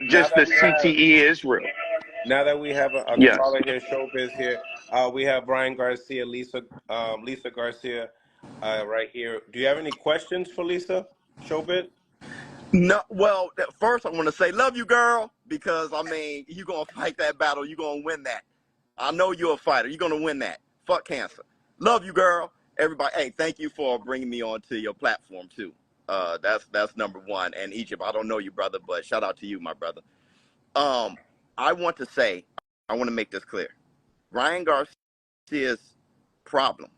just the CTE is real. Now that we have a Yes. caller here, ShowBizz here, we have Brian Garcia, Lisa Garcia, right here. Do you have any questions for Lisa, ShowBizz? No, well, first I want to say love you, girl, because I mean you're gonna fight that battle, you're gonna win that. I know you're a fighter, you're gonna win that. Fuck cancer. Love you, girl. Everybody, hey, thank you for bringing me onto your platform too. That's number one. And Egypt, I don't know you, brother, but shout out to you, my brother. I want to make this clear. Ryan Garcia's problem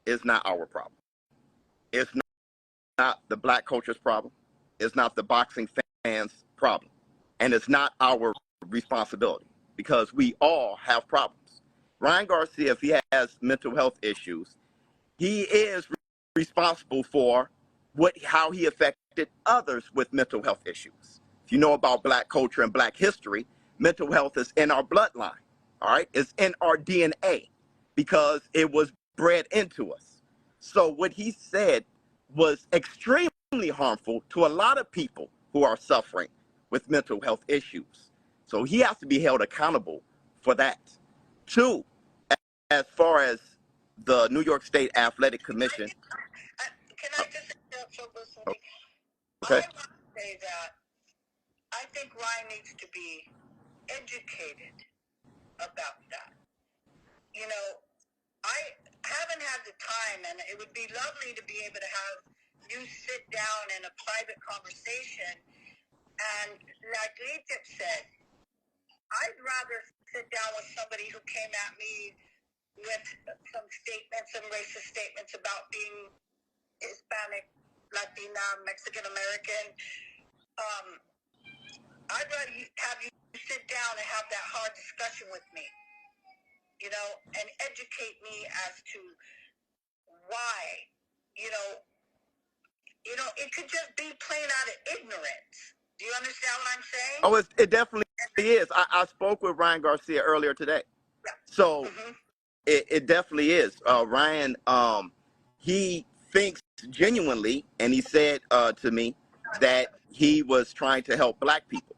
is not our problem. It's not the black culture's problem. It's not the boxing fans' problem. And it's not our responsibility because we all have problems. Ryan Garcia, if he has mental health issues, he is responsible for how he affected others with mental health issues. If you know about black culture and black history, mental health is in our bloodline, all right? It's in our DNA because it was bred into us. So what he said was extremely harmful to a lot of people who are suffering with mental health issues. So he has to be held accountable for that. Two, as far as the New York State Athletic Commission. Can I just interrupt for something? Okay. I want to say that I think Ryan needs to be educated about that. You know, I haven't had the time, and it would be lovely to be able to have you sit down in a private conversation. And like Egypt said, I'd rather sit down with somebody who came at me with some statements, some racist statements about being Hispanic, Latina, Mexican American. I'd rather have you sit down and have that hard discussion with me, you know, and educate me as to why, you know, it could just be plain out of ignorance. Do you understand what I'm saying? Oh, it definitely is. I spoke with Ryan Garcia earlier today. Yeah. So it definitely is. Ryan, he thinks genuinely, and he said to me that he was trying to help black people.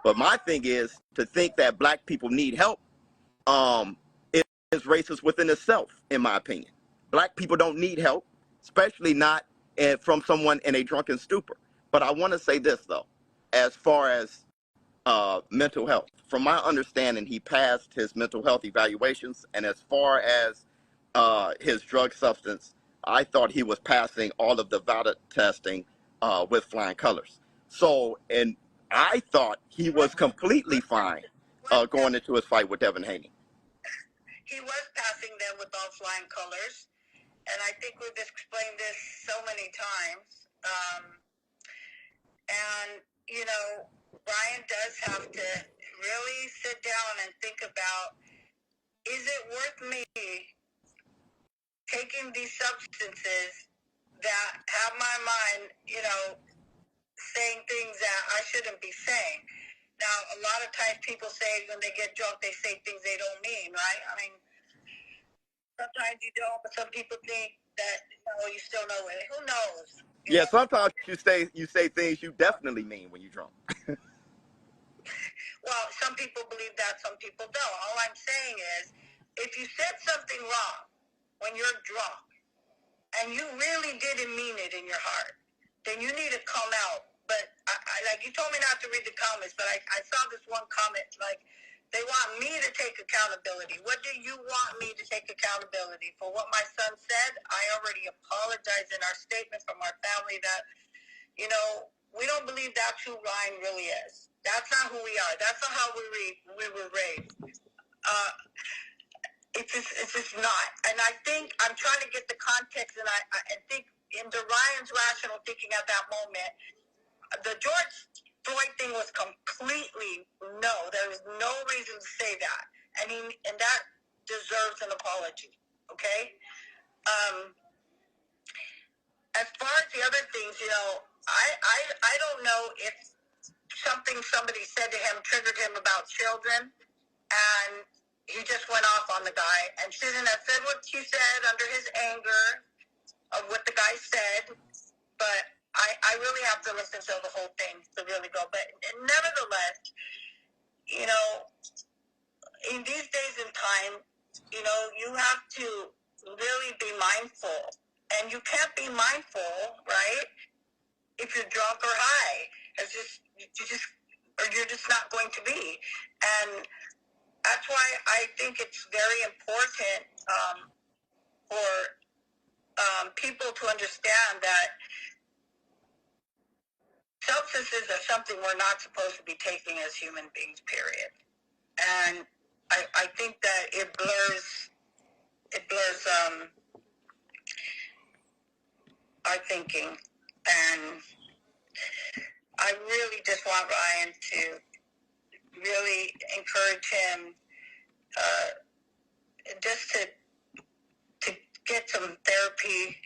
But my thing is to think that black people need help is racist within itself, in my opinion. Black people don't need help, especially not from someone in a drunken stupor. But I want to say this, though, as far as mental health. From my understanding, he passed his mental health evaluations, and as far as his drug substance, I thought he was passing all of the valid testing with flying colors. So, and I thought he was completely fine going into his fight with Devin Haney. He was passing them with all flying colors, and I think we've explained this so many times. And, you know, Brian does have to really sit down and think about, is it worth me taking these substances that have my mind, you know, saying things that I shouldn't be saying? Now, a lot of times people say when they get drunk, they say things they don't mean, right? I mean, sometimes you don't, but some people think that, you still know it. Who knows? Yeah, sometimes you say things you definitely mean when you're drunk. Well, some people believe that, some people don't. All I'm saying is, if you said something wrong when you're drunk, and you really didn't mean it in your heart, then you need to come out. But I like, you told me not to read the comments, but I saw this one comment, like, they want me to take accountability. What do you want me to take accountability for? What my son said? I already apologized in our statement from our family that, you know, we don't believe that's who Ryan really is. That's not who we are. That's not how we were raised. It's just not. And I think I'm trying to get the context, and I think into Ryan's rational thinking at that moment, the George Floyd thing was completely no. There was no reason to say that, and that deserves an apology. Okay. As far as the other things, you know, I don't know if somebody said to him triggered him about children, and he just went off on the guy. And Susan had said what she said under his anger of what the guy said, but I really have to listen to the whole thing to really go. But nevertheless, time, you know, you have to really be mindful. And you can't be mindful, right, if you're drunk or high. You're just not going to be. And that's why I think it's very important for people to understand that substances are something we're not supposed to be taking as human beings, period. And I think that it blurs our thinking. And I really just want Ryan to really encourage him just to get some therapy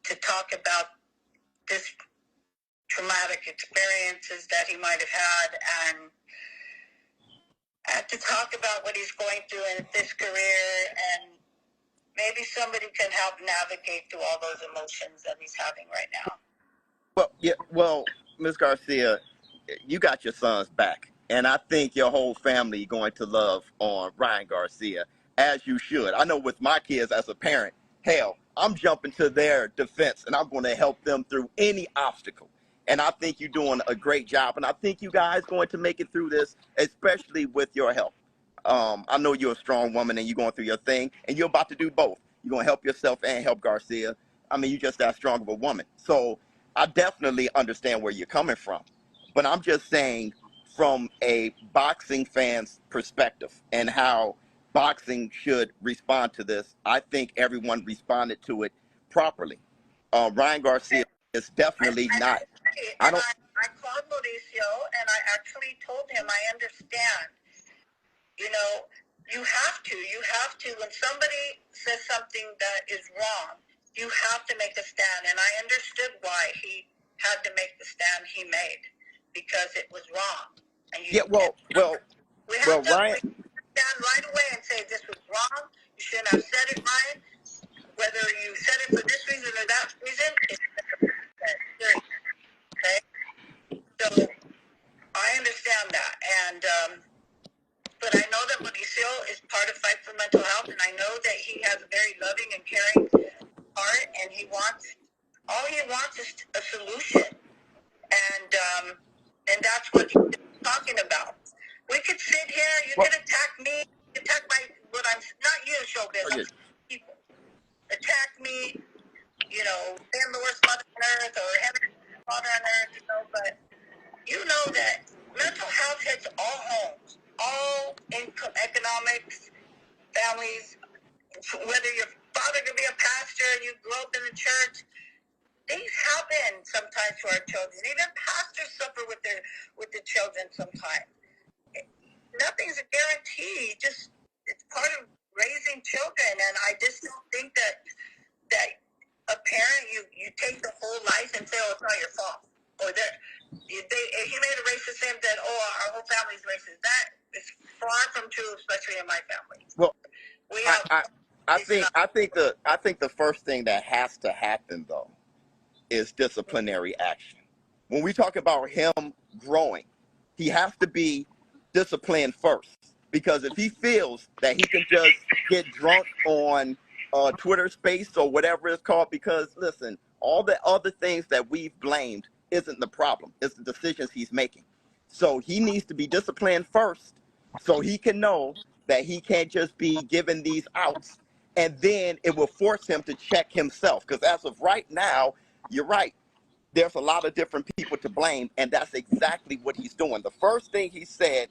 to talk about this traumatic experiences that he might have had, and to talk about what he's going through in this career, and maybe somebody can help navigate through all those emotions that he's having right now. Well, Ms. Garcia, you got your sons back, and I think your whole family going to love on Ryan Garcia, as you should. I know with my kids as a parent, hell, I'm jumping to their defense, and I'm going to help them through any obstacle. And I think you're doing a great job, and I think you guys going to make it through this, especially with your help. I know you're a strong woman, and you're going through your thing, and you're about to do both. You're going to help yourself and help Garcia. I mean, you're just that strong of a woman. So I definitely understand where you're coming from. But I'm just saying from a boxing fan's perspective and how boxing should respond to this, I think everyone responded to it properly. Ryan Garcia is definitely not. I called Mauricio, and I actually told him I understand. You know, you have to, when somebody says something that is wrong, you have to make a stand. And I understood why he had to make the stand he made, because it was wrong. And we have to Ryan, stand right away and say this was wrong. You shouldn't have said it, Ryan. Whether you said it for this reason or that reason, it's period. Okay? So I understand that. And but I know that Mauricio is part of Fight for Mental Health, and I know that he has a very loving and caring heart, and all he wants is a solution. And that's what he's talking about. We could sit here, you could attack me, attack not you, ShowBizz, people. Attack me, you know, I'm the worst mother on earth, or Henry father on earth, you know, but you know that mental health hits all homes, all income, economics, families. Whether your father could be a pastor, you grew up in the church, things happen sometimes to our children. Even pastors suffer with the children sometimes. Nothing's a guarantee. It's part of raising children, and I just don't think that a parent, you take the whole life and say, oh, it's not your fault, or he made a racist statement that, oh, our whole family's racist. That is far from true, especially in my family. Well, I think the first thing that has to happen though is disciplinary action. When we talk about him growing, he has to be disciplined first, because if he feels that he can just get drunk on Twitter Space or whatever it's called, because listen, all the other things that we've blamed isn't the problem. It's the decisions he's making. So he needs to be disciplined first so he can know that he can't just be given these outs, and then it will force him to check himself. Because as of right now, you're right. There's a lot of different people to blame, and that's exactly what he's doing. The first thing he said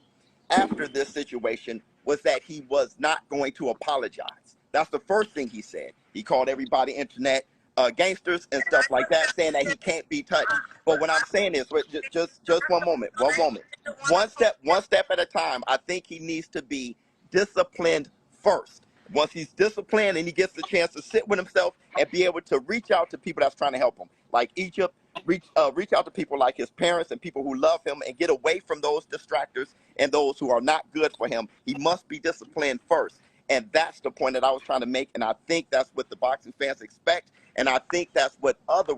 after this situation was that he was not going to apologize. That's the first thing he said. He called everybody internet gangsters and stuff like that, saying that he can't be touched. But what I'm saying is, just one moment. One step at a time. I think he needs to be disciplined first. Once he's disciplined and he gets the chance to sit with himself and be able to reach out to people that's trying to help him, like Egypt, reach out to people like his parents and people who love him, and get away from those distractors and those who are not good for him. He must be disciplined first. And that's the point that I was trying to make. And I think that's what the boxing fans expect. And I think that's what other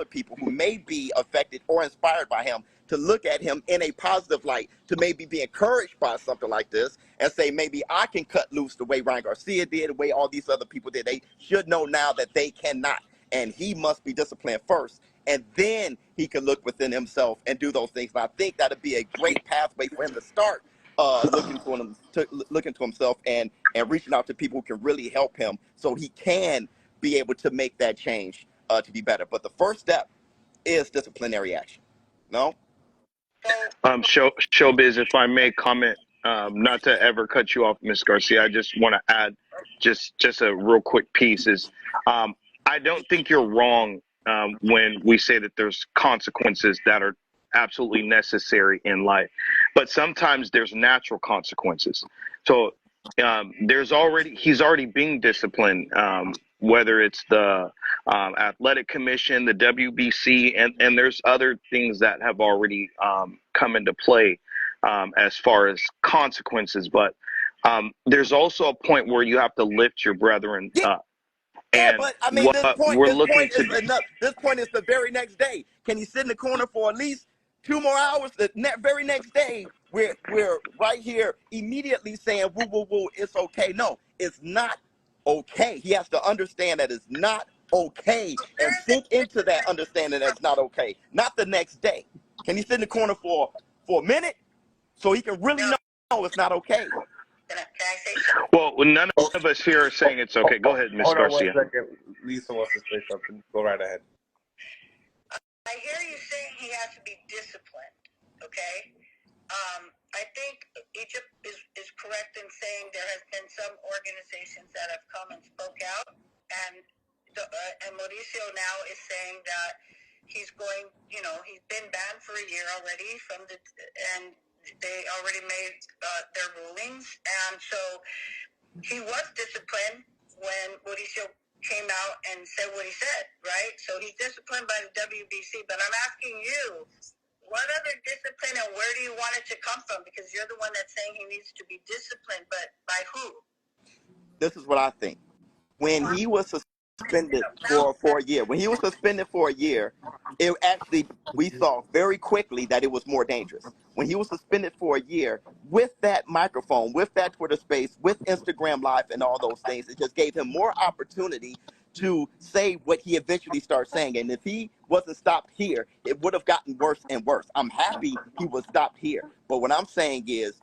people who may be affected or inspired by him to look at him in a positive light, to maybe be encouraged by something like this and say, maybe I can cut loose the way Ryan Garcia did, the way all these other people did. They should know now that they cannot, and he must be disciplined first. And then he can look within himself and do those things. And I think that would be a great pathway for him to start looking to himself and reaching out to people who can really help him so he can be able to make that change to be better. But the first step is disciplinary action. No? Showbiz, if I may comment, not to ever cut you off, Miss Garcia, I just want to add just a real quick piece is, I don't think you're wrong when we say that there's consequences that are absolutely necessary in life, but sometimes there's natural consequences. So he's already being disciplined, whether it's the athletic commission, the WBC, and there's other things that have already come into play as far as consequences. But there's also a point where you have to lift your brethren up. Yeah, And but I mean, what we're looking to do. this point is the very next day. Can you sit in the corner for at least 2 more hours? The very next day, we're right here immediately saying, woo, woo, woo, it's okay. No, it's not okay. He has to understand that it's not okay and sink into that understanding that it's not okay. Not the next day. Can you sit in the corner for a minute so he can really know it's not okay? Can I say something? Well, none of us here are saying it's okay. Go ahead, Ms. Hold on Garcia. 1 second. Lisa wants to say something. Go right ahead. I hear you saying he has to be disciplined, okay? I think Egypt is correct in saying there has been some organizations that have come and spoke out, and Mauricio now is saying that he's going, he's been banned for a year already and they already made their rulings, and so he was disciplined when Mauricio came out and said what he said, right? So he's disciplined by the WBC, but I'm asking you, what other discipline and where do you want it to come from? Because you're the one that's saying he needs to be disciplined, but by who? This is what I think. When he was suspended for a year, it actually, we saw very quickly that it was more dangerous. When he was suspended for a year, with that microphone, with that Twitter space, with Instagram Live and all those things, it just gave him more opportunity to say what he eventually started saying. And if he wasn't stopped here, it would have gotten worse and worse. I'm happy he was stopped here. But what I'm saying is,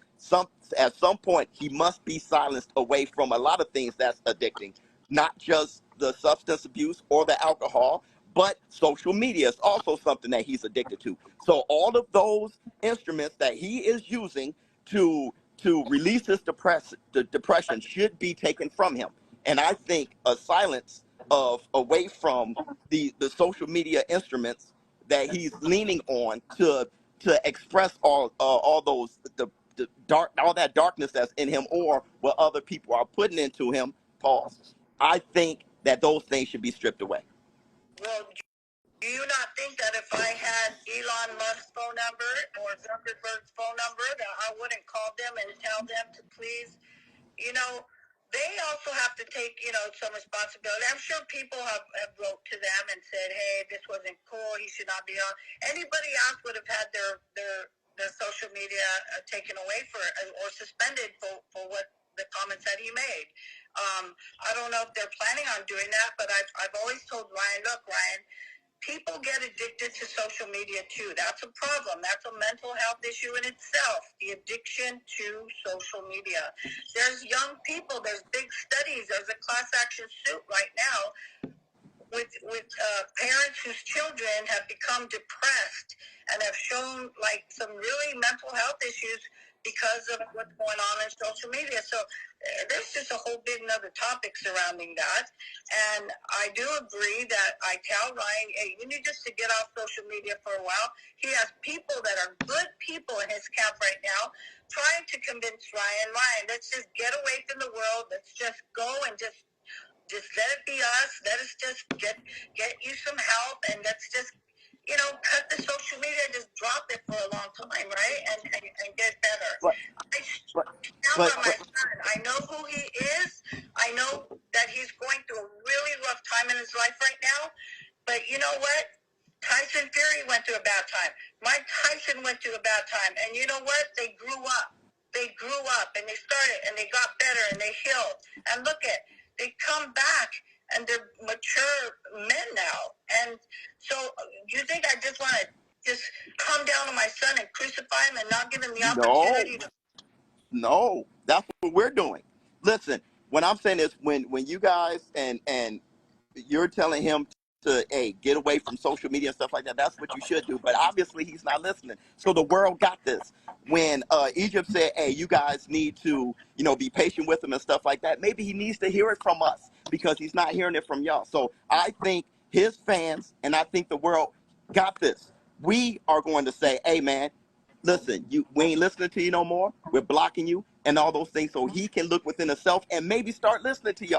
at some point, he must be silenced away from a lot of things that's addicting. Not just the substance abuse or the alcohol, but social media is also something that he's addicted to. So all of those instruments that he is using to release his depression should be taken from him. And I think a silence away from the social media instruments that he's leaning on to express all those all that darkness that's in him, or what other people are putting into him. Pause. I think that those things should be stripped away. Well, do you not think that if I had Elon Musk's phone number or Zuckerberg's phone number, that I wouldn't call them and tell them to please, they also have to take, some responsibility. I'm sure people have wrote to them and said, hey, this wasn't cool, he should not be on. Anybody else would have had their social media taken away or suspended for what the comments that he made. I don't know if they're planning on doing that, but I've always told Ryan, look, Ryan, people get addicted to social media too. That's a problem. That's a mental health issue in itself, the addiction to social media. There's young people, there's big studies, there's a class action suit right now with parents whose children have become depressed and have shown like some really mental health issues because of what's going on in social media. So there's just a whole big another topic surrounding that. And I do agree that I tell Ryan, hey, you need just to get off social media for a while. He has people that are good people in his camp right now trying to convince Ryan, let's just get away from the world. Let's just go and just let it be us. Let us just get you some help, and let's just, cut the social media and just drop it for a long time, right? And get better. I know who he is. I know that he's going through a really rough time in his life right now. But you know what? Tyson Fury went through a bad time. Mike Tyson started and they got better and they healed. And look at, they come back and they're mature men now. And so you think I just want to just come down on my son and crucify him and not give him the opportunity to... No, that's what we're doing. Listen, what I'm saying is when you guys and you're telling him to get away from social media and stuff like that, that's what you should do. But obviously he's not listening. So the world got this. When Egypt said, hey, you guys need to, be patient with him and stuff like that, maybe he needs to hear it from us because he's not hearing it from y'all. So I think his fans and I think the world got this. We are going to say, hey, man, listen, we ain't listening to you no more. We're blocking you and all those things so he can look within himself and maybe start listening to y'all.